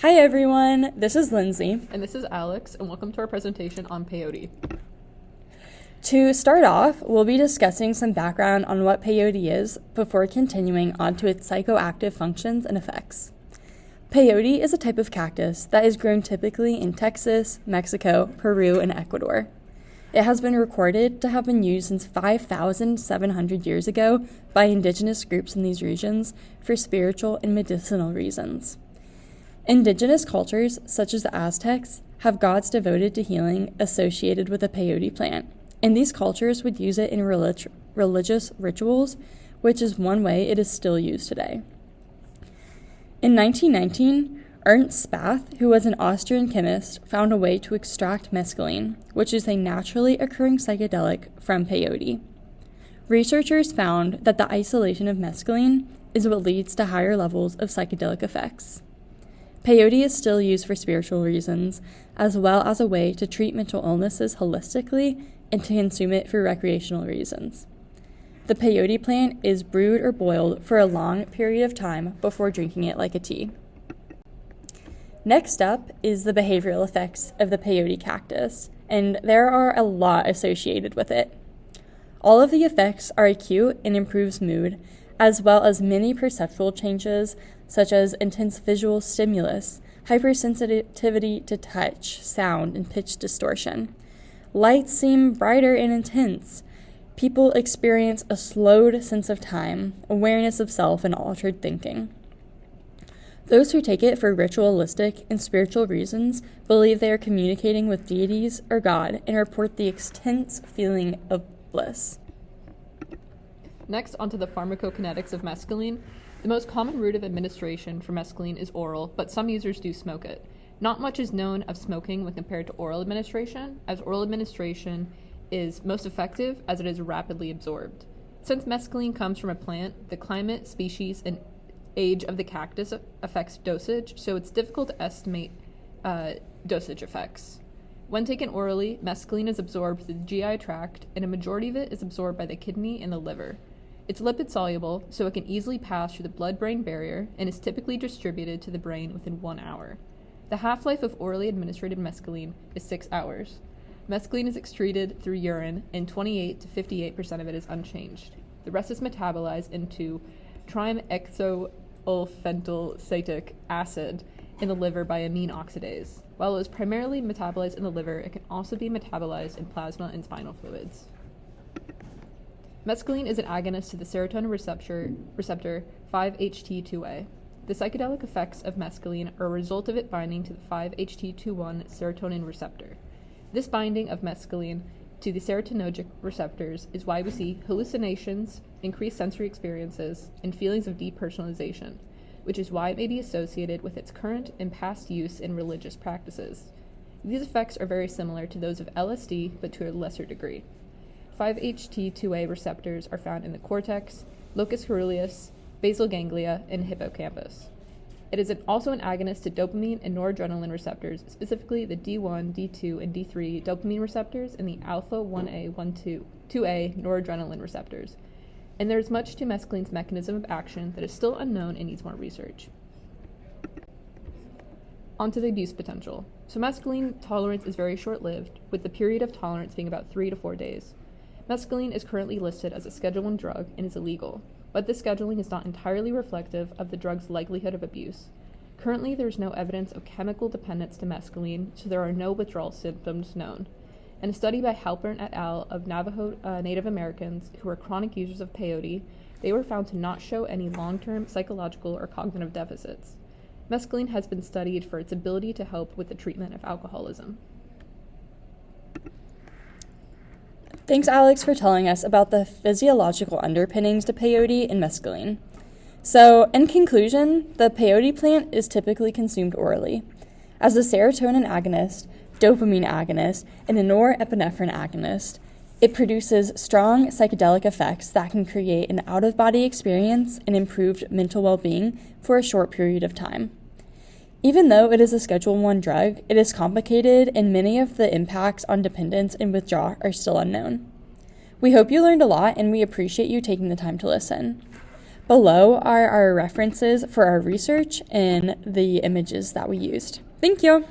Hi everyone, this is Lindsay. And this is Alex, and welcome to our presentation on peyote. To start off, we'll be discussing some background on what peyote is before continuing on to its psychoactive functions and effects. Peyote is a type of cactus that is grown typically in Texas, Mexico, Peru, and Ecuador. It has been recorded to have been used since 5,700 years ago by indigenous groups in these regions for spiritual and medicinal reasons. Indigenous cultures, such as the Aztecs, have gods devoted to healing associated with the peyote plant, and these cultures would use it in religious rituals, which is one way it is still used today. In 1919, Ernst Spath, who was an Austrian chemist, found a way to extract mescaline, which is a naturally occurring psychedelic, from peyote. Researchers found that the isolation of mescaline is what leads to higher levels of psychedelic effects. Peyote is still used for spiritual reasons, as well as a way to treat mental illnesses holistically and to consume it for recreational reasons. The peyote plant is brewed or boiled for a long period of time before drinking it like a tea. Next up is the behavioral effects of the peyote cactus, and there are a lot associated with it. All of the effects are acute and improves mood, as well as many perceptual changes such as intense visual stimulus, hypersensitivity to touch, sound, and pitch distortion. Lights seem brighter and intense. People experience a slowed sense of time, awareness of self, and altered thinking. Those who take it for ritualistic and spiritual reasons believe they are communicating with deities or God and report the intense feeling of bliss. Next, onto the pharmacokinetics of mescaline. The most common route of administration for mescaline is oral, but some users do smoke it. Not much is known of smoking when compared to oral administration, as oral administration is most effective as it is rapidly absorbed. Since mescaline comes from a plant, the climate, species, and age of the cactus affects dosage, so it's difficult to estimate dosage effects. When taken orally, mescaline is absorbed through the GI tract, and a majority of it is absorbed by the kidney and the liver. It's lipid-soluble, so it can easily pass through the blood-brain barrier and is typically distributed to the brain within 1 hour. The half-life of orally administered mescaline is 6 hours. Mescaline is excreted through urine, and 28 to 58% of it is unchanged. The rest is metabolized into trimethylphentylacetic acid in the liver by amine oxidase. While it is primarily metabolized in the liver, it can also be metabolized in plasma and spinal fluids. Mescaline is an agonist to the serotonin receptor 5-HT2A. The psychedelic effects of mescaline are a result of it binding to the 5-HT2A serotonin receptor. This binding of mescaline to the serotonergic receptors is why we see hallucinations, increased sensory experiences, and feelings of depersonalization, which is why it may be associated with its current and past use in religious practices. These effects are very similar to those of LSD, but to a lesser degree. 5-HT2A receptors are found in the cortex, locus coeruleus, basal ganglia, and hippocampus. It is also an agonist to dopamine and noradrenaline receptors, specifically the D1, D2, and D3 dopamine receptors and the alpha 1A, 2A noradrenaline receptors. And there is much to mescaline's mechanism of action that is still unknown and needs more research. Onto the abuse potential. So mescaline tolerance is very short-lived, with the period of tolerance being about 3 to 4 days. Mescaline is currently listed as a Schedule I drug and is illegal, but this scheduling is not entirely reflective of the drug's likelihood of abuse. Currently, there is no evidence of chemical dependence to mescaline, so there are no withdrawal symptoms known. In a study by Halpern et al. Of Navajo Native Americans who are chronic users of peyote, they were found to not show any long-term psychological or cognitive deficits. Mescaline has been studied for its ability to help with the treatment of alcoholism. Thanks, Alex, for telling us about the physiological underpinnings to peyote and mescaline. So, in conclusion, the peyote plant is typically consumed orally. As a serotonin agonist, dopamine agonist, and a norepinephrine agonist, it produces strong psychedelic effects that can create an out-of-body experience and improved mental well-being for a short period of time. Even though it is a Schedule I drug, it is complicated and many of the impacts on dependence and withdrawal are still unknown. We hope you learned a lot and we appreciate you taking the time to listen. Below are our references for our research and the images that we used. Thank you.